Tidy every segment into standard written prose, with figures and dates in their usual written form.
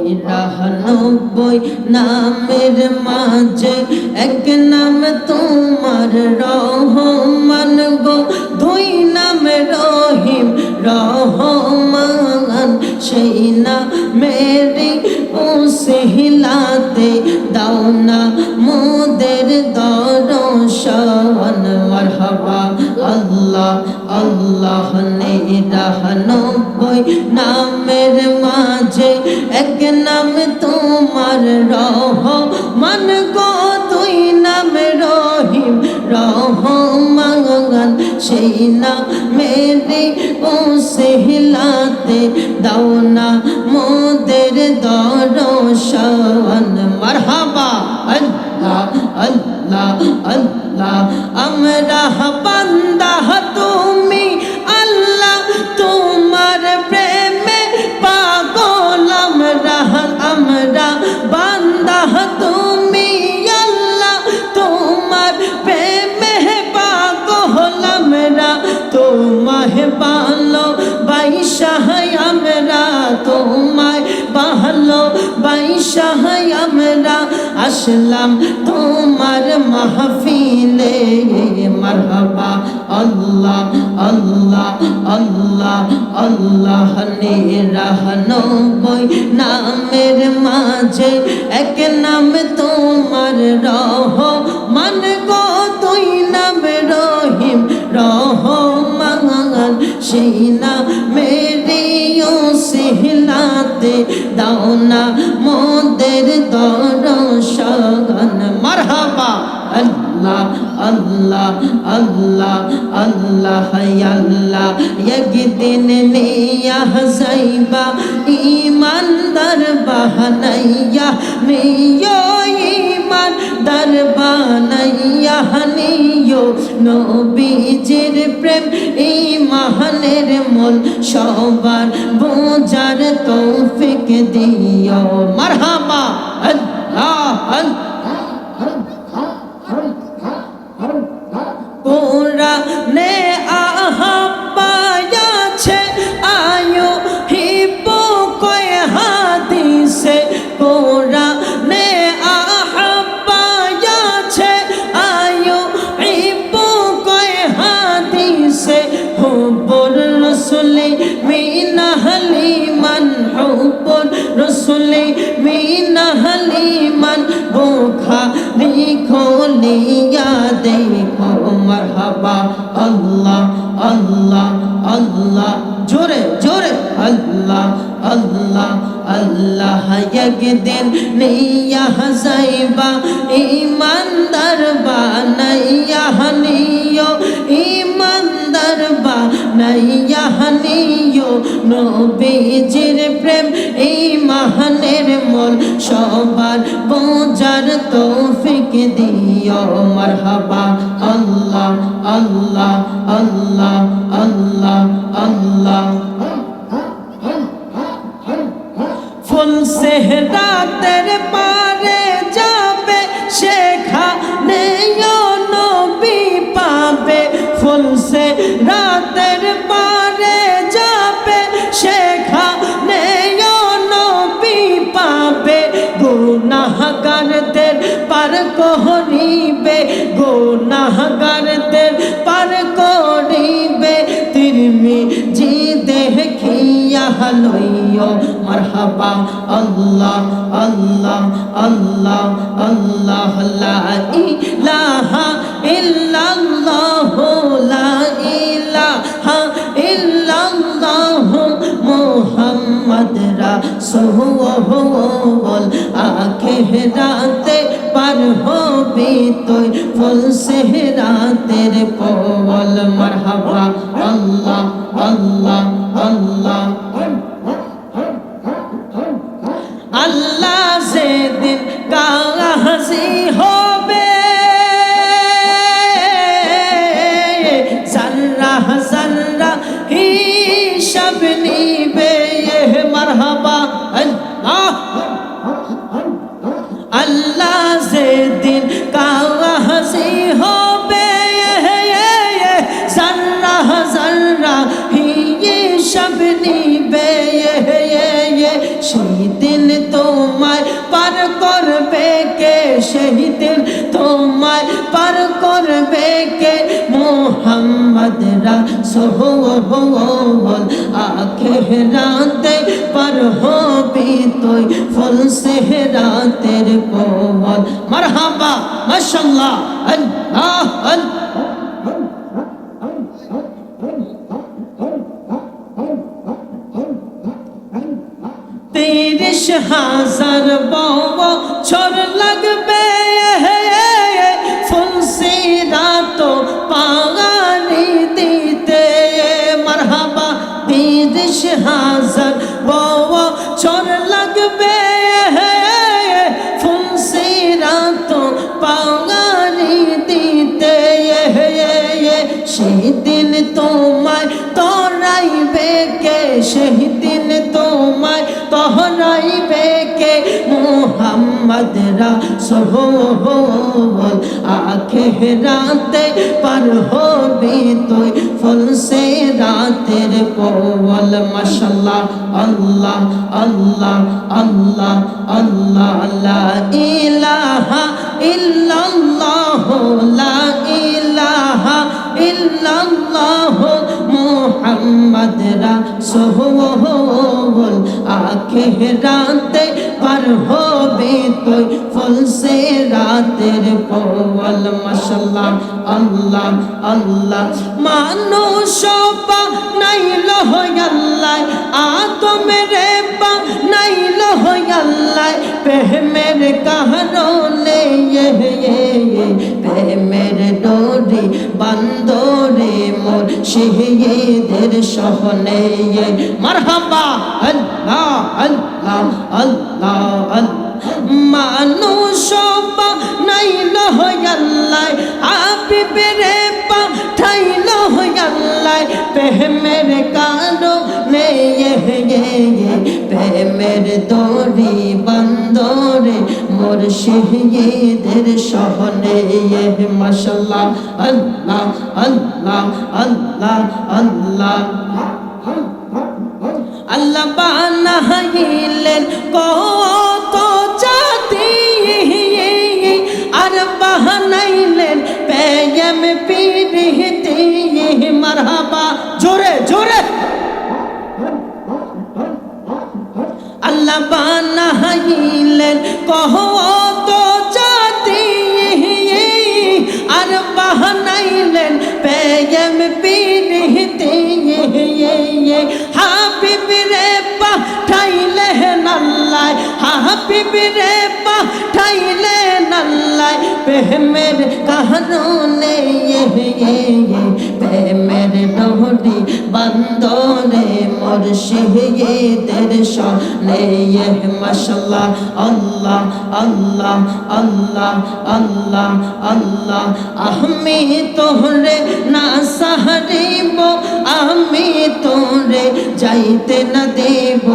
নিরানব্বই নামের মাঝে এক নাম তোমার রহমান গো, দুই নাম রহিম রহমান। সেই নামেরই ওসিলাতে দাও না মোদের দর্শন। মারহাবা আল্লাহ আল্লাহ। নিরানব্বই নামের মাঝে এক নাম তোমার রহমান গো, দুই নাম রহিম রহমান। সেই নামেরই ওসিলাতে দাও না মোদের দর্শন। মারহাবা আল্লাহ আল্লাহ আল্লাহ। আমরা বান্দা তুমি আল্লাহ, তোমার প্রেমে পাগল আমরা। আমরা বান্দা তুমি আল্লাহ, তোমার প্রেমে পাগল আমরা। তোমায় ভালোবাসা আমরা, তোমায় ভালোবাসা আমরা আসলাম তোমার মাহফিলে। মারহাবা আল্লাহ আল্লাহ আল্লাহ আল্লাহ। নিরানব্বই নামের মাঝে এক নাম তোমার রহমান গো, দুই নাম রহিম রহমান। সেই নামেরই ওসিলাতে দাও না মোদের দর্শন। মারহাবা আল্লাহ আল্লাহ আল্লাহ আল্লাহ আল্লাহ। একদিন নিয়া যাইবা ইমানদার বানাইয়া নিও, ইমানদার বানাইয়া নিও। নবীজির প্রেম ঈমানের মূল, সবার বোঝার তৌফিক দিও। মারহাবা আল্লাহ আল্লাহ। কোরআনে আহ্বান আছে আয়ো হিব্বু কয় হাদিসে। কোরআনে আহ্বান আছে আয়ো হিব্বু কয় হাদিসে। হুব্বুর রাসূলি মিন আহলি মান, হুব্বুর রাসূলি মিন আহলি মান। বুখারী খোলিয়া দেখো। মারহাবা আল্লাহ আল্লাহ আল্লাহ। জোরে জোরে আল্লাহ আল্লাহ আল্লাহ। একদিন নিয়া যাইবা ইমানদার বানাইয়া নিও, ইমানদার বানাইয়া নিও। নবীজির প্রেম ঈমানের মূল, সবার বোঝার তৌফিক দিও। মারহাবা আল্লাহ আল্লাহ আল্লাহ আল্লাহ আল্লাহ। ফুল সেহরাতের পারে যাবে সেখানে নবী পাবে। ফুল সেহরাতের পারে যাবে সেখানে নবী পাবে। গুনাহগারদের পার করিবে, গুনাহগারদের পার করিবে। তিরমিজি দেখিয়া লইও। মারহাবা আল্লাহ আল্লাহ আল্লাহ আল্লাহ। লা ইলাহা ইল্লাল্লাহ, লা ইলাহা ইল্লাল্লাহ মুহাম্মদ রাসূল। আখিরাতে পার হবি তুই ফুল সেহরাতের পল। মারহাবা আল্লাহ আল্লাহ আল্লাহ। আল্লাহ যেদিন গাজী হবে, জাররা জাররা হিসাব নিবে। মারহাবা আল্লাহ আল্লাহ যেদিন গাজী হবে, জাররা জাররা হিসাব নিবে। সেই দিন তোমায় পার করবে কে, সেই দিন তোমায় পার করবে কে, মোহাম্মদ রাসূল আখিরাতে পার হবি তুই ফুল সেহরাতের কোমল। মারহাবা মাশাআল্লাহ আল্লাহ আল্লাহ। 30,000 বছর লাগবে ফুল সিরাত পাগানি দিতে। মারহাবা 30,000 বছর লাগবে ফুল সিরাত পাগানি দিতে। সেই দিন তোমায় তরাইবে কে, সেই দিন তোমায় তহরাইবে কে, মোহাম্মদ রাসূল আখিরাতে পার হবি তুই ফুল সিরাতের কোমল। মাশাআল্লাহ আল্লাহ আল্লাহ আল্লাহ আল্লাহ লা ইলাহা ইল্লাল্লাহ লা ইলাহা ইল্লাল্লাহ মুহাম্মদ রাসূল আখিরাতে পার হবি তুই ফুল সিরাতের কোমল। মাশাআল্লাহ আল্লাহ আল্লাহ। মানুষ বানাইল আল্লাহ, আদমের বানাইল আল্লাহ, প্রেমের কারণে প্রেমের ডোরি বান্দরে মোর শহীদের সহনে। মারহাবা আল্লাহ আল্লাহ আল্লাহ আল্লাহ। মানুষ বানাইল আল্লাহ, হাবিবের পাঠাইল আল্লাহ, প্রেমের কারণে প্রেমের দড়ি বান্দরে মোর শহীদের সহনে। মাশাআল্লাহ আল্লাহ আল্লাহ আল্লাহ আল্লাহ। আল্লাহ বানাইলেন কত জাতি আর বানাইলেন প্রেম প্রীতি। মারহাবা জোরে জোরে। আল্লাহ বানাইলেন কত জাতি আর বানাইলেন প্রেম প্রীতি। হাবিবরে পাঠাইলেন আল্লাহ, হাবিবরে পাঠাইলেন আল্লাহ, প্রেমের কারণে প্রেমের ডোরি বান্দরে মোর শহীদের সনে। মাশাআল্লাহ আল্লাহ আল্লাহ আল্লাহ আল্লাহ আল্লাহ। আমি তোরে না সাহারিব, আমি তোরে যাইতে না দেব,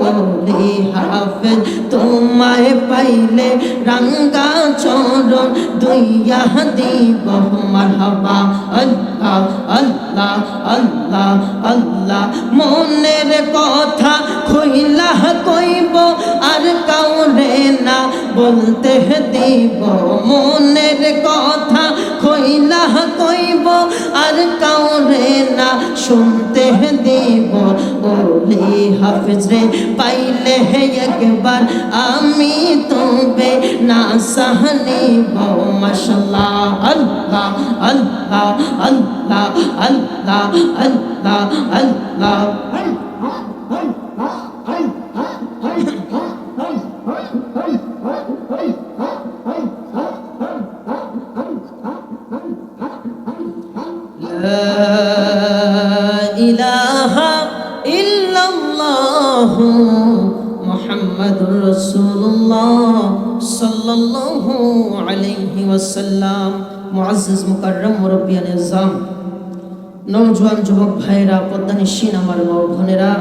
ওলি হাফেজ তোমায় পাইলে রাঙ্গা চরণ দুইয়া দিব। মারহাবা আল্লাহ আল্লাহ আল্লাহ আল্লাহ। মনের কথা খুইলা কইব আর কাউরে না বলতে দিব, মনের কথা খুইলা কইব আর কাউরে না শুনতে দিব। ওলি হাফেজ রে পাইলে একবার আমি তবে না সাহনিব। মাশাআল্লাহ আল্লাহ আল্লাহ আল্লাহ আল্লাহ আল্লাহ আল্লাহ। লা ইলাহা ইল্লাল্লাহ মুহাম্মাদুর রাসূলুল্লাহ সাল্লাল্লাহু আলাইহি ওয়াসাল্লাম। মুআজ্জিজ মুকাররম মুরব্বিয়ান নিজাম, নওজোয়ান যুবক ভাইরা, পদ্মানিশীন আমার মা বোনেরা,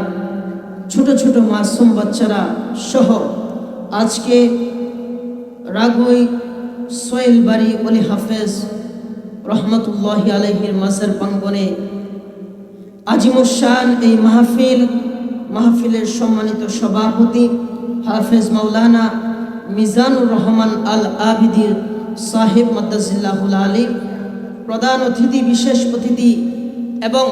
ছোট ছোট মাসুম বাচ্চারা সহ আজকে রাগুই সোহেলবাড়ি ওলি হাফেজ রহমতুল্লাহি আলাইহির মাজার প্রাঙ্গণে আজিমুশ শান এই মাহফিল মাহফিলের সম্মানিত সভাপতি হাফেজ মাওলানা মিজানুর রহমান আল আবিদির সাহেব মাদ্দাজিল্লাহুল আলী, প্রধান অতিথি, বিশেষ অতিথি এবং